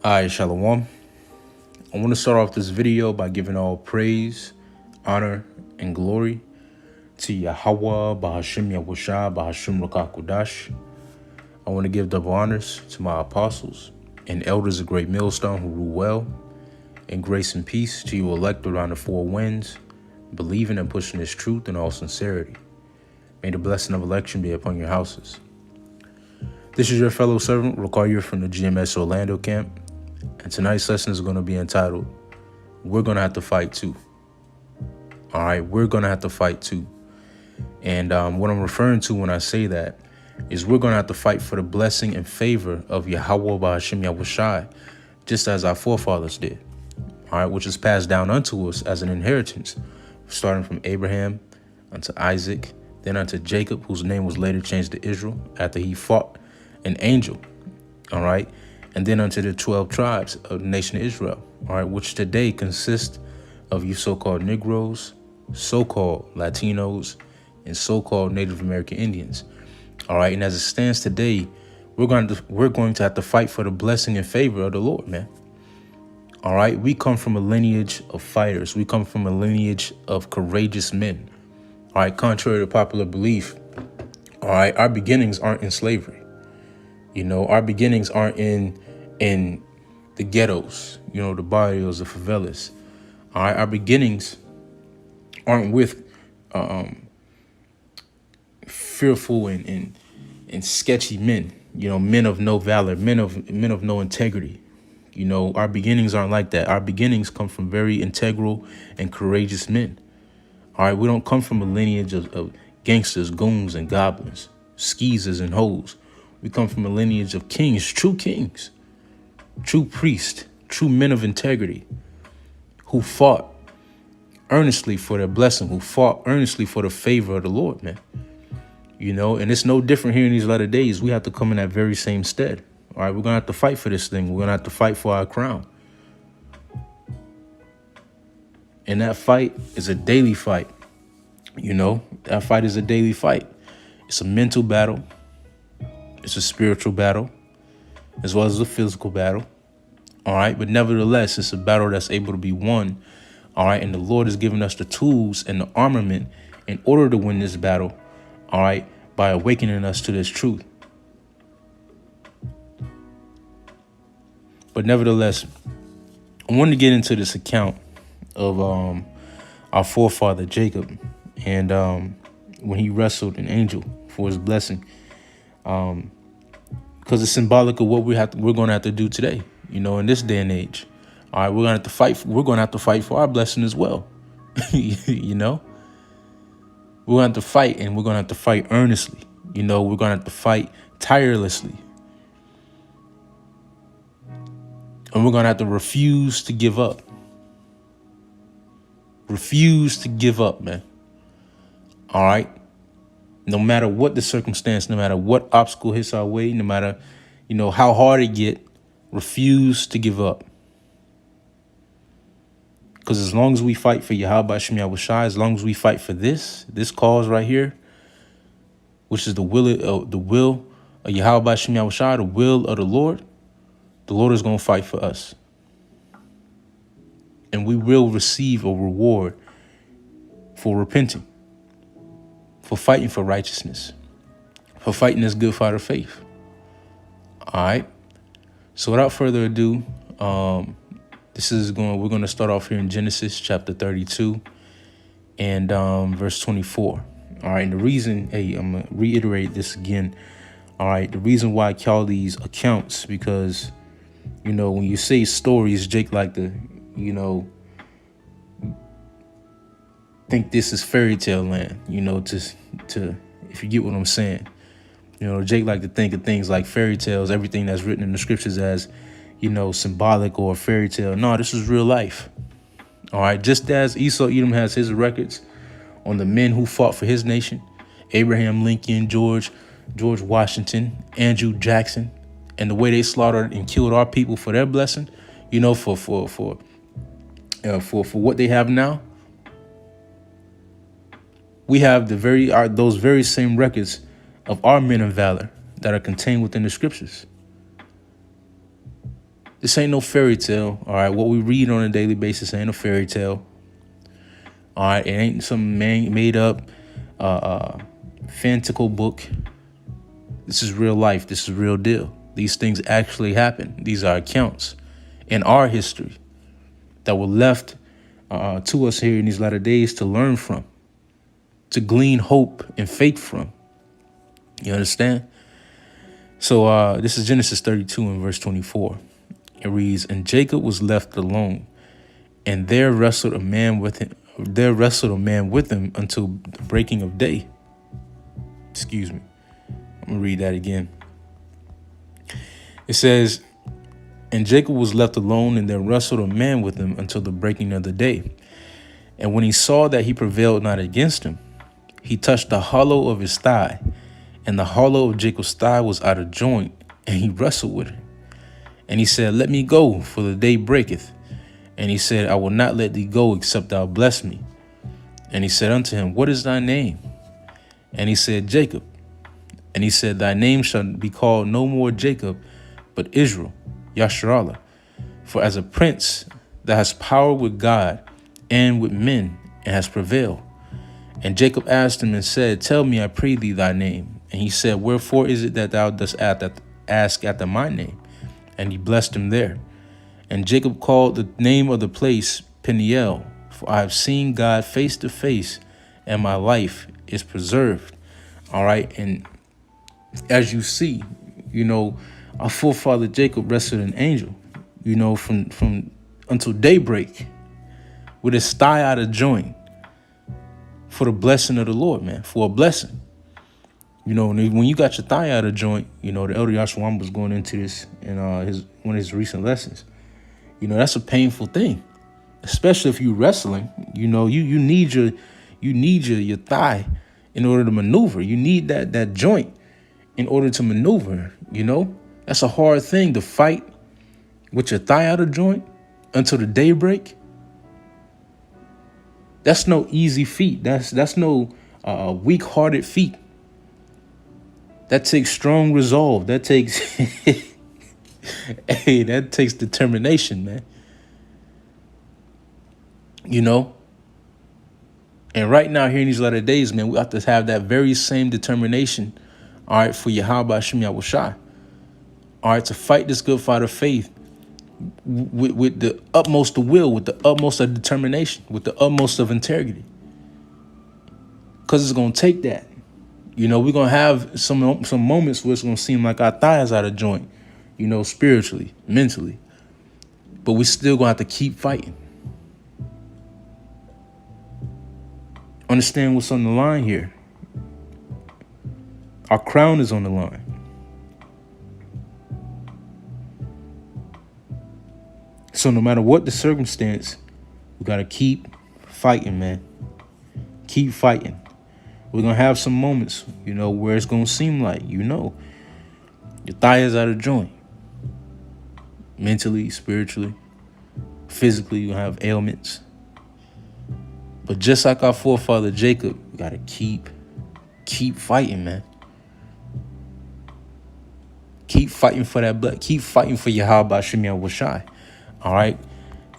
Hi, Shalom. I want to start off this video by giving all praise, honor, and glory to Yahweh, Bahashim Yahushua, Bahashim Rakakudash. I want to give double honors to my apostles and elders of Great Millstone who rule well, and grace and peace to you elect around the four winds, believing and pushing this truth in all sincerity. May the blessing of election be upon your houses. This is your fellow servant, Rakayu from the GMS Orlando camp, and tonight's lesson is going to be entitled, We're going to have to fight too. All right, we're going to have to fight too. And what I'm referring to when I say that is we're going to have to fight for the blessing and favor of Yahweh Ba'ashim Yahushai, just as our forefathers did, all right, which is passed down unto us as an inheritance, starting from Abraham unto Isaac, then unto Jacob, whose name was later changed to Israel after he fought an angel, all right, and then unto the 12 tribes of the nation of Israel, all right, which today consist of you so-called Negroes, so-called Latinos, and so-called Native American Indians. All right, and as it stands today, we're going to have to fight for the blessing and favor of the Lord, man. All right, we come from a lineage of fighters. We come from a lineage of courageous men. All right, contrary to popular belief, all right, our beginnings aren't in slavery. You know, our beginnings aren't in the ghettos, you know, the barrios, the favelas. All right, our beginnings aren't with fearful and sketchy men, you know, men of no valor, men of no integrity. You know, our beginnings aren't like that. Our beginnings come from very integral and courageous men. All right, we don't come from a lineage of gangsters, goons, and goblins, skeezers and hoes. We come from a lineage of kings, true priests, true men of integrity, who fought earnestly for their blessing, who fought earnestly for the favor of the Lord, man. You know, and it's no different here in these latter days. We have to come in that very same stead. All right, we're going to have to fight for this thing. We're going to have to fight for our crown. And that fight is a daily fight. You know, that fight is a daily fight. It's a mental battle. It's a spiritual battle, as well as a physical battle. All right, but nevertheless, it's a battle that's able to be won. All right, and the Lord has given us the tools and the armament in order to win this battle. All right, by awakening us to this truth. But nevertheless, I wanted to get into this account of our forefather Jacob, and when he wrestled an angel for his blessing, because it's symbolic of what we're going to have to do today. You know, in this day and age. All right, we're going to have to fight. We're going to have to fight for our blessing as well. You know, we're going to have to fight, and we're going to have to fight earnestly. You know, we're going to have to fight tirelessly. And we're going to have to refuse to give up. Refuse to give up, man. All right. No matter what the circumstance, no matter what obstacle hits our way, no matter, you know, how hard it get, refuse to give up. Because as long as we fight for Yahweh Shem Yahushai, as long as we fight for this cause right here, which is the will of Yahweh Shem Yahushai, the will of the Lord is going to fight for us. And we will receive a reward for repenting, for fighting for righteousness, for fighting this good fight of faith. All right. So without further ado, we're going to start off here in Genesis chapter 32 and verse 24. All right. And the reason, I'm going to reiterate this again. All right. The reason why I call these accounts, because, you know, when you say stories, Jake like to, you know, think this is fairy tale land, you know, to if you get what I'm saying. You know, Jake like to think of things like fairy tales, everything that's written in the scriptures as, you know, symbolic or fairy tale. No, this is real life. All right. Just as Esau Edom has his records on the men who fought for his nation, Abraham Lincoln, George Washington, Andrew Jackson, and the way they slaughtered and killed our people for their blessing, you know, for what they have now. We have those very same records of our men of valor that are contained within the scriptures. This ain't no fairy tale. All right. What we read on a daily basis ain't a fairy tale. All right. It ain't some made up fantastical book. This is real life. This is real deal. These things actually happen. These are accounts in our history that were left to us here in these latter days to learn from, to glean hope and faith from. You understand? So this is Genesis 32 and verse 24. It reads, "And Jacob was left alone, and there wrestled a man with him. There wrestled a man with him until the breaking of day." Excuse me. I'm gonna read that again. It says, "And Jacob was left alone, and there wrestled a man with him until the breaking of the day. And when he saw that he prevailed not against him, he touched the hollow of his thigh, and the hollow of Jacob's thigh was out of joint, and he wrestled with it. And he said, Let me go, for the day breaketh. And he said, I will not let thee go, except thou bless me. And he said unto him, What is thy name? And he said, Jacob. And he said, Thy name shall be called no more Jacob, but Israel, Yasharallah. For as a prince thou hast power with God and with men, and hast prevailed. And Jacob asked him and said, Tell me, I pray thee, thy name. And he said, Wherefore is it that thou dost ask after my name? And he blessed him there. And Jacob called the name of the place Peniel, for I have seen God face to face, and my life is preserved. All right. And as you see, our forefather Jacob wrestled an angel, from until daybreak, with his thigh out of joint, for the blessing of the Lord, man, for a blessing. When you got your thigh out of joint, the elder Yashwam was going into this in one of his recent lessons. That's a painful thing, especially if you're wrestling. You need your thigh in order to maneuver. You need that joint in order to maneuver. That's a hard thing to fight with your thigh out of joint until the daybreak. That's no easy feat. That's no weak-hearted feat. That takes strong resolve. That takes that takes determination, man. And right now, here in these latter days, man, we have to have that very same determination, all right, for Yahweh Hashem Yahushua, all right, to fight this good fight of faith with the utmost of will, with the utmost of determination, with the utmost of integrity. Because it's going to take that. We're going to have some moments where it's going to seem like our thighs out of joint, spiritually, mentally. But we still going to have to keep fighting. Understand what's on the line here. Our crown is on the line. So no matter what the circumstance, we got to keep fighting, man. Keep fighting. We're going to have some moments, where it's going to seem like, your thigh is out of joint. Mentally, spiritually, physically, you're going to have ailments. But just like our forefather Jacob, we got to keep fighting, man. Keep fighting for that blood. Keep fighting for Yahweh Hashem Yahushai. All right.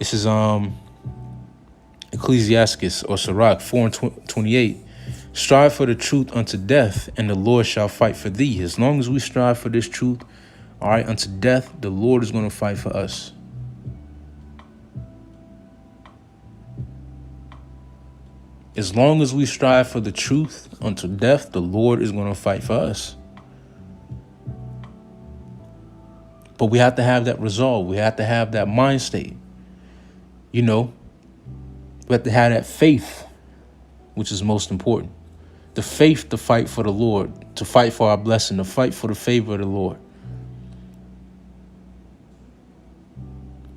This is Ecclesiastes or Sirach 4:28. Strive for the truth unto death, and the Lord shall fight for thee. As long as we strive for this truth, all right, unto death, the Lord is going to fight for us. As long as we strive for the truth unto death, the Lord is going to fight for us. But we have to have that resolve. We have to have that mind state. We have to have that faith, which is most important. The faith to fight for the Lord, to fight for our blessing, to fight for the favor of the Lord.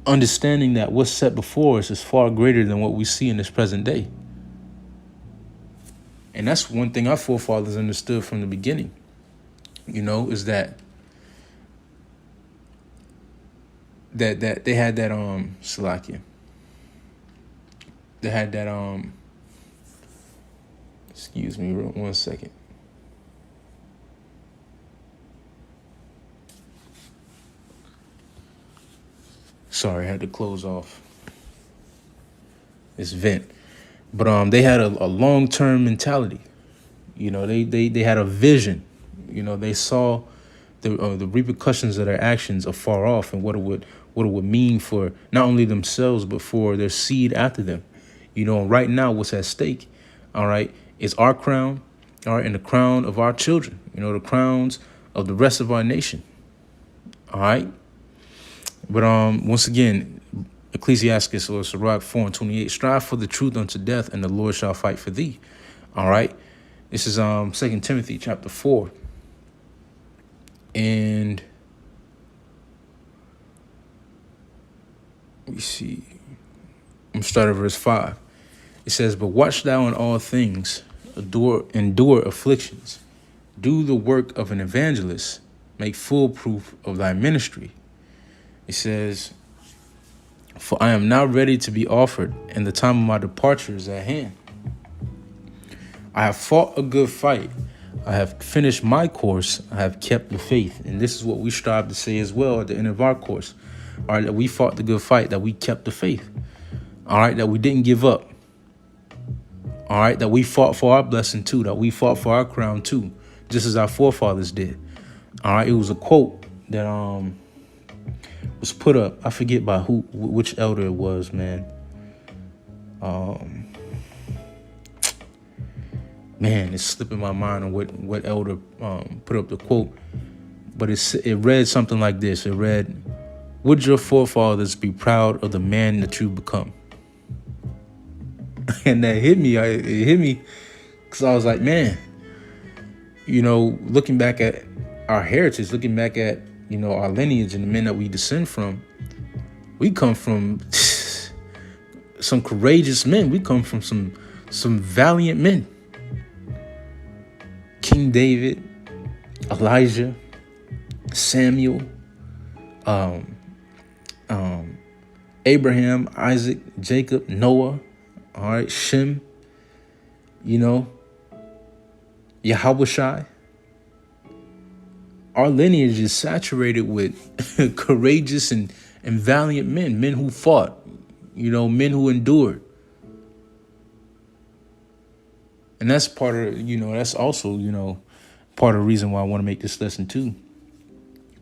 Understanding that what's set before us is far greater than what we see in this present day. And that's one thing our forefathers understood from the beginning, is that they had that Salakia. They had that excuse me 1 second. Sorry, I had to close off this vent. But they had a long-term mentality. You know, they had a vision. You know, they saw the repercussions of their actions afar off, and what it would mean for not only themselves but for their seed after them. You know, and right now what's at stake, all right, is our crown, all right, and the crown of our children. You know, the crowns of the rest of our nation. All right. But once again, Ecclesiastes or Sirach 4:28, strive for the truth unto death, and the Lord shall fight for thee. All right. This is 2 Timothy chapter 4. And let me see. I'm starting at verse 5. It says, but watch thou in all things, endure afflictions, do the work of an evangelist, make full proof of thy ministry. It says, for I am now ready to be offered, and the time of my departure is at hand. I have fought a good fight. I have finished my course. I have kept the faith. And this is what we strive to say as well at the end of our course. All right, that we fought the good fight, that we kept the faith. All right, that we didn't give up. All right, that we fought for our blessing too, that we fought for our crown too, just as our forefathers did. All right, it was a quote that was put up. I forget by which elder it was, man. Man, it's slipping my mind on what elder put up the quote, but it read something like this. It read, would your forefathers be proud of the man that you become? And that hit me. It hit me because I was like, man, you know, looking back at our heritage, looking back at, you know, our lineage and the men that we descend from, we come from some courageous men. We come from some valiant men. King David, Elijah, Samuel, Abraham, Isaac, Jacob, Noah, all right, Shem, you know, Yahushai. Our lineage is saturated with courageous and valiant men who fought, you know, men who endured. And that's part of, you know, that's also, you know, part of the reason why I want to make this lesson too.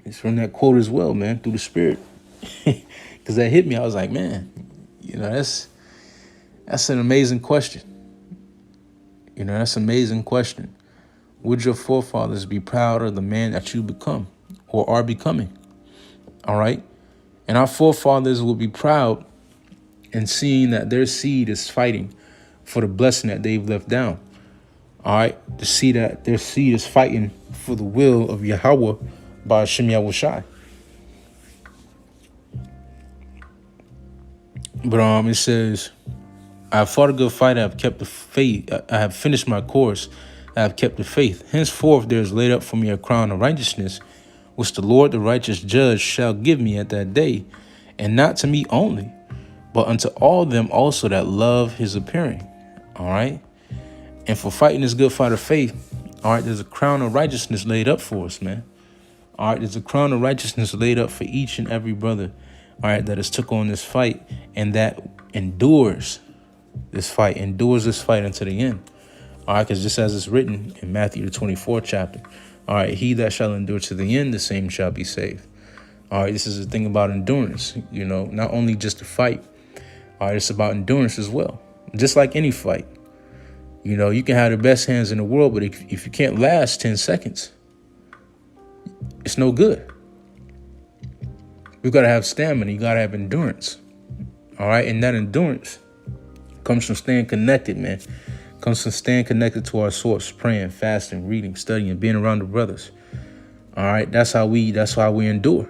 It's from that quote as well, man, through the Spirit. Because that hit me. I was like, man, you know, that's an amazing question. You know, that's an amazing question. Would your forefathers be proud of the man that you become or are becoming? All right. And our forefathers will be proud in seeing that their seed is fighting for the blessing that they've left down. All right. To see that their seed is fighting for the will of Yahweh by Hashem Yahushai. But it says, I have fought a good fight. I have kept the faith. I have finished my course. I have kept the faith. Henceforth there is laid up for me a crown of righteousness, which the Lord, the righteous judge, shall give me at that day, and not to me only, but unto all them also that love his appearing. All right. And for fighting this good fight of faith, all right, there's a crown of righteousness laid up for us, man. All right, there's a crown of righteousness laid up for each and every brother, all right, that has took on this fight and that endures this fight unto the end. All right, because just as it's written in Matthew the 24th chapter, all right, he that shall endure to the end, the same shall be saved. All right, this is the thing about endurance, you know, not only just the fight. All right, it's about endurance as well. Just like any fight, you know, you can have the best hands in the world, but if you can't last 10 seconds, it's no good. You got to have stamina. You got to have endurance. All right. And that endurance comes from staying connected, man. Comes from staying connected to our source, praying, fasting, reading, studying, being around the brothers. All right. That's how we endure.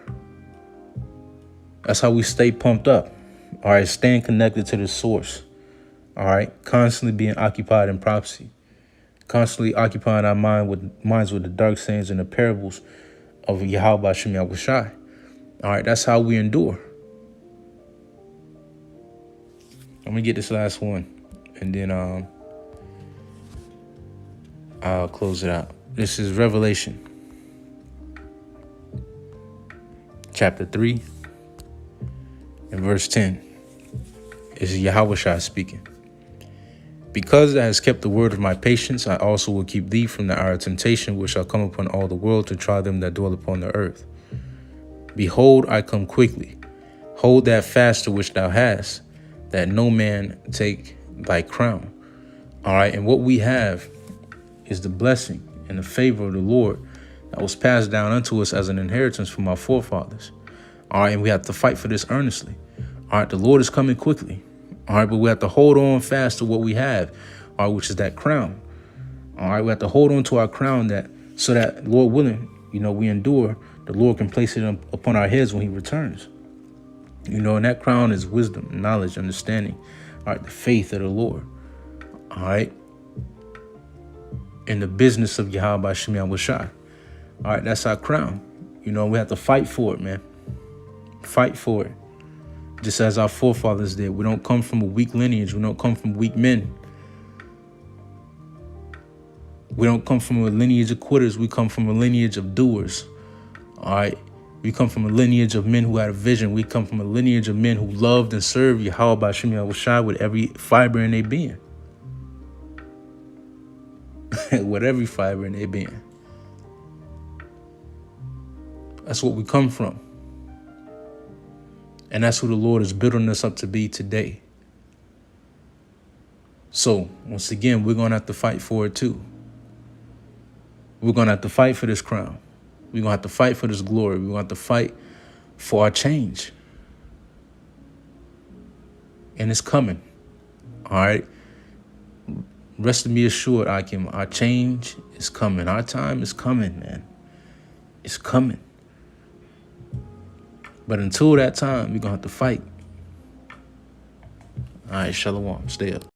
That's how we stay pumped up. All right. Staying connected to the source. All right. Constantly being occupied in prophecy. Constantly occupying our minds with the dark sayings and the parables of Yahweh Hashem Yahushai. All right. That's how we endure. I'm going to get this last one, and then I'll close it out. This is Revelation chapter 3, verse 10 is Yahweh speaking. Because thou hast kept the word of my patience, I also will keep thee from the hour of temptation, which shall come upon all the world to try them that dwell upon the earth. Behold, I come quickly. Hold that fast to which thou hast, that no man take thy crown. All right. And what we have is the blessing and the favor of the Lord that was passed down unto us as an inheritance from our forefathers. All right. And we have to fight for this earnestly. All right. The Lord is coming quickly. All right. But we have to hold on fast to what we have, all right, which is that crown. All right. We have to hold on to our crown so that, Lord willing, we endure. The Lord can place it upon our heads when he returns. And that crown is wisdom, knowledge, understanding. All right. The faith of the Lord. All right. In the business of Yahweh B'Shem Yahushua. All right. That's our crown. We have to fight for it, man. Fight for it. Just as our forefathers did. We don't come from a weak lineage. We don't come from weak men. We don't come from a lineage of quitters. We come from a lineage of doers. All right. We come from a lineage of men who had a vision. We come from a lineage of men who loved and served Yahweh B'Shem Yahushua with every fiber in their being. With every fiber in their being. That's what we come from. And that's who the Lord is building us up to be today. So, once again, we're going to have to fight for it too. We're going to have to fight for this crown. We're going to have to fight for this glory. We're going to have to fight for our change. And it's coming. All right. Rest of me assured, Akim, our change is coming. Our time is coming, man. It's coming. But until that time, we're going to have to fight. All right, Shalom. Stay up.